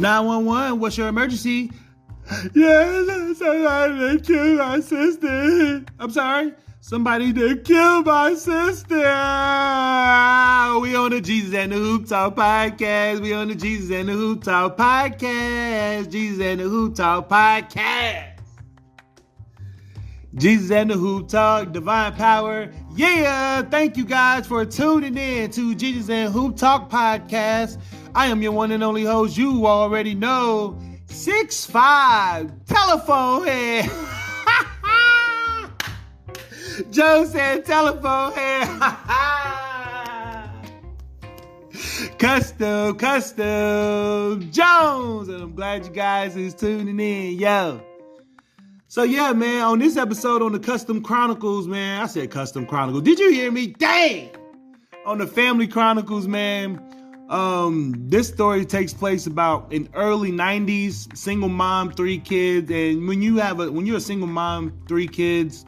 911, what's your emergency? Yeah, somebody killed my sister. I'm sorry? Somebody did kill my sister. We on the Jesus and the Hoop Talk podcast. We on the Jesus and the Hoop Talk podcast. Jesus and the Hoop Talk podcast. Jesus and the Hoop Talk, divine power. Yeah, thank you guys for tuning in to Jesus and Hoop Talk podcast. I am your one and only host. You already know, 6'5", telephone head. Joe said telephone head. Custom Jones. And I'm glad you guys is tuning in, yo. So yeah, man, on this episode on the Custom Chronicles, man, I said Custom Chronicles. Did you hear me? Dang! On the Family Chronicles, man, this story takes place about in early 90s, single mom, 3 kids. And when you're a single mom, 3 kids,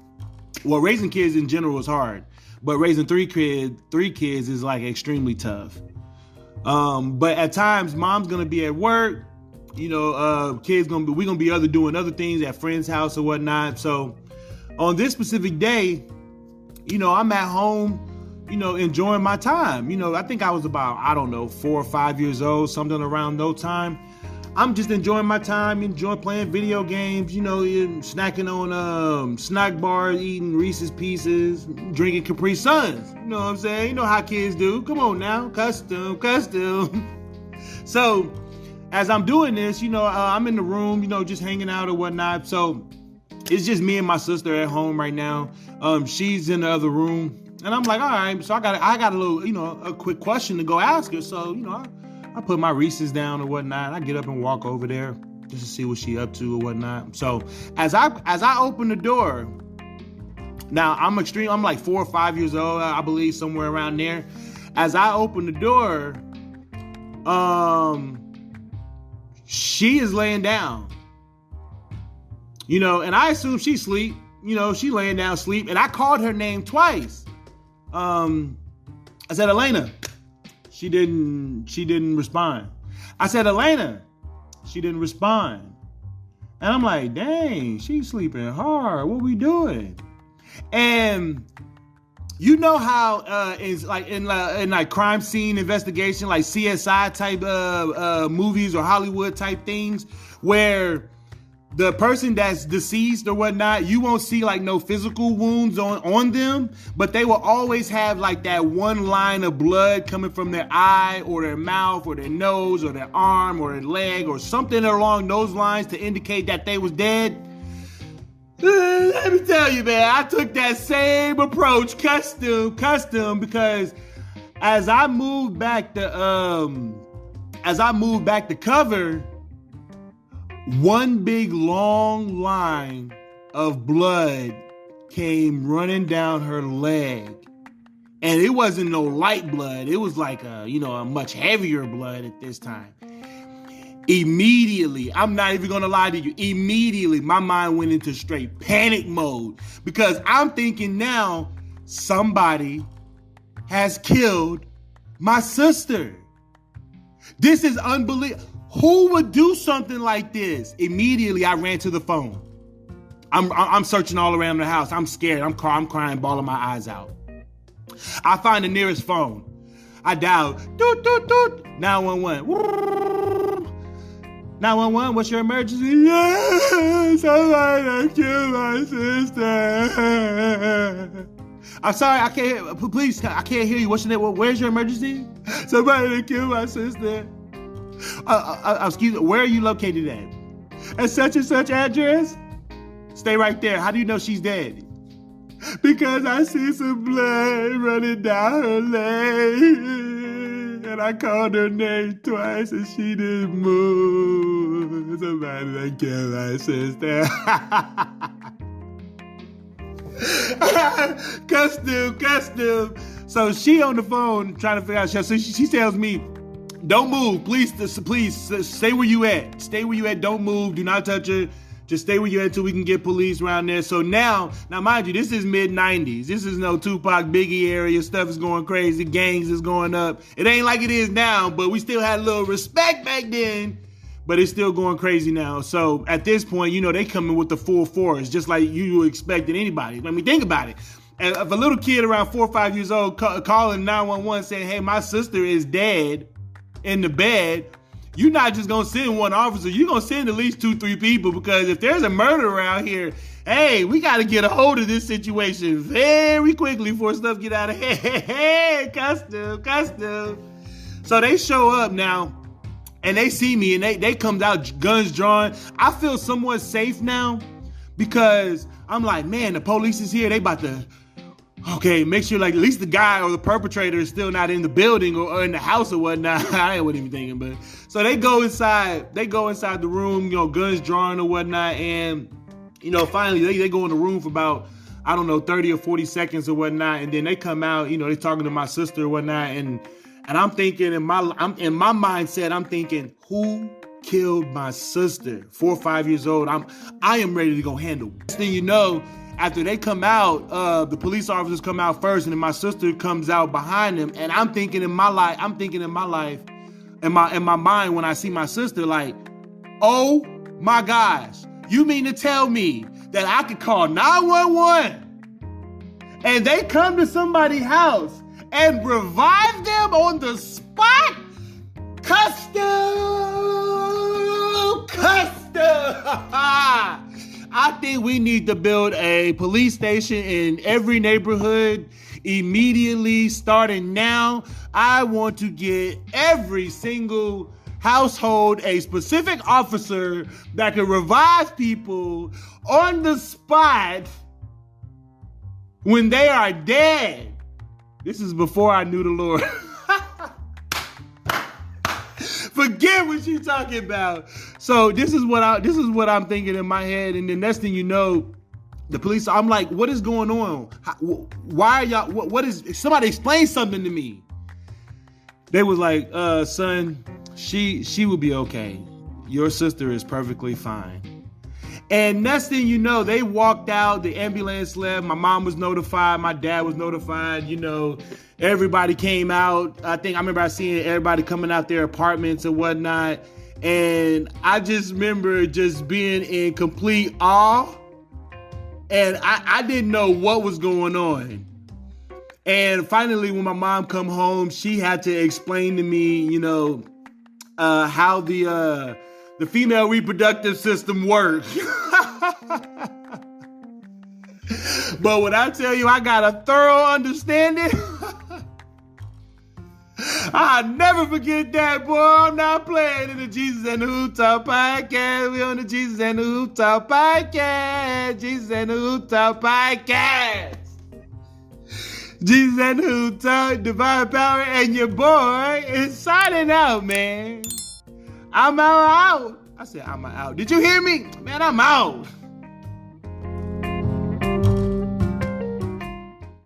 well, raising kids in general is hard, but raising three kids is like extremely tough. But at times, mom's gonna be at work, we're gonna be doing other things at friend's house or whatnot. So on this specific day, I'm at home, enjoying my time. I think I was about, 4 or 5 years old, something around no time. I'm just enjoying my time, enjoying playing video games, snacking on snack bars, eating Reese's Pieces, drinking Capri Suns. You know what I'm saying? You know how kids do. Come on now, custom. So as I'm doing this, I'm in the room, just hanging out or whatnot. So it's just me and my sister at home right now. She's in the other room, and I'm like, all right. So I got a little, a quick question to go ask her. So I put my Reese's down or whatnot. I get up and walk over there just to see what she up to or whatnot. So as I open the door, now I'm like 4 or 5 years old, I believe, somewhere around there. As I open the door, she is laying down, and I assume she's asleep. She laying down asleep, and I called her name twice. I said, Elena. She didn't respond. I said, Elena. She didn't respond. And I'm like, dang, she's sleeping hard. What we doing? And you know how it's like in crime scene investigation, like CSI type movies or Hollywood type things, where the person that's deceased or whatnot, you won't see like no physical wounds on them, but they will always have like that one line of blood coming from their eye or their mouth or their nose or their arm or their leg or something along those lines to indicate that they was dead. Let me tell you, man, I took that same approach, custom, because as I moved back the cover, one big long line of blood came running down her leg. And it wasn't no light blood. It was like a much heavier blood at this time. Immediately, I'm not even going to lie to you, immediately my mind went into straight panic mode, because I'm thinking now somebody has killed my sister. This is unbelievable. Who would do something like this? Immediately, I ran to the phone. I'm searching all around the house. I'm scared. I'm crying, bawling my eyes out. I find the nearest phone. I dialed, doot, doot, doot, 911. 911, what's your emergency? Yeah, somebody killed my sister. I'm sorry, I can't. Please, I can't hear you. What's your name? Where's your emergency? Somebody killed my sister. Excuse me, where are you located at such and such address? Stay right there. How do you know she's dead? Because I see some blood running down her leg, and I called her name twice and she didn't move. Somebody that killed my sister. Custom. So she on the phone trying to figure out. So she tells me, don't move. Please stay where you at. Stay where you at. Don't move. Do not touch her. Just stay where you at until we can get police around there. So now mind you, this is mid-90s. This is no Tupac, Biggie area. Stuff is going crazy. Gangs is going up. It ain't like it is now, but we still had a little respect back then. but it's still going crazy now. So at this point, you know, they coming with the full force, just like you would expect in anybody. I mean, think about it. If a little kid around 4 or 5 years old calling 911 saying, hey, my sister is dead in the bed, you're not just going to send one officer. You're going to send at least 2-3 people, because if there's a murder around here, hey, we got to get a hold of this situation very quickly before stuff get out of hand. Hey, custom. So they show up now, and they see me, and they come out, guns drawn. I feel somewhat safe now, because I'm like, man, the police is here. They about to, okay, make sure like at least the guy or the perpetrator is still not in the building or in the house or whatnot. I wasn't even thinking, but so they go inside the room, you know, guns drawn or whatnot, and you know, finally they go in the room for about, I don't know, 30 or 40 seconds or whatnot, and then they come out, you know, they talking to my sister or whatnot, and I'm thinking in my mindset, I'm thinking, who killed my sister? 4 or 5 years old. I am ready to go handle. Next thing you know, after they come out, the police officers come out first, and then my sister comes out behind them. And I'm thinking in my life, in my mind, when I see my sister, like, oh my gosh, you mean to tell me that I could call 911 and they come to somebody's house and revive them on the spot? Custom. I think we need to build a police station in every neighborhood immediately, starting now. I want to get every single household a specific officer that can revive people on the spot when they are dead. This is before I knew the Lord. Forget what you talking about. So this is what I'm thinking in my head, and the next thing you know, the police. I'm like, what is going on? Why are y'all? What is? Somebody explain something to me. They was like, son, she will be okay. Your sister is perfectly fine. And next thing you know, they walked out. The ambulance left. My mom was notified. My dad was notified. You know, everybody came out. I remember seeing everybody coming out their apartments and whatnot. And I just remember just being in complete awe. And I didn't know what was going on. And finally, when my mom come home, she had to explain to me, you know, how the female reproductive system works. But when I tell you I got a thorough understanding, I'll never forget that, boy. I'm not playing in the Jesus and the Hooptop podcast. We on the Jesus and the Hooptop podcast. Jesus and the Hooptop podcast. Jesus and the Hooptop, Divine Power, and your boy is signing out, man. I'm out. I said I'm out. Did you hear me? Man, I'm out.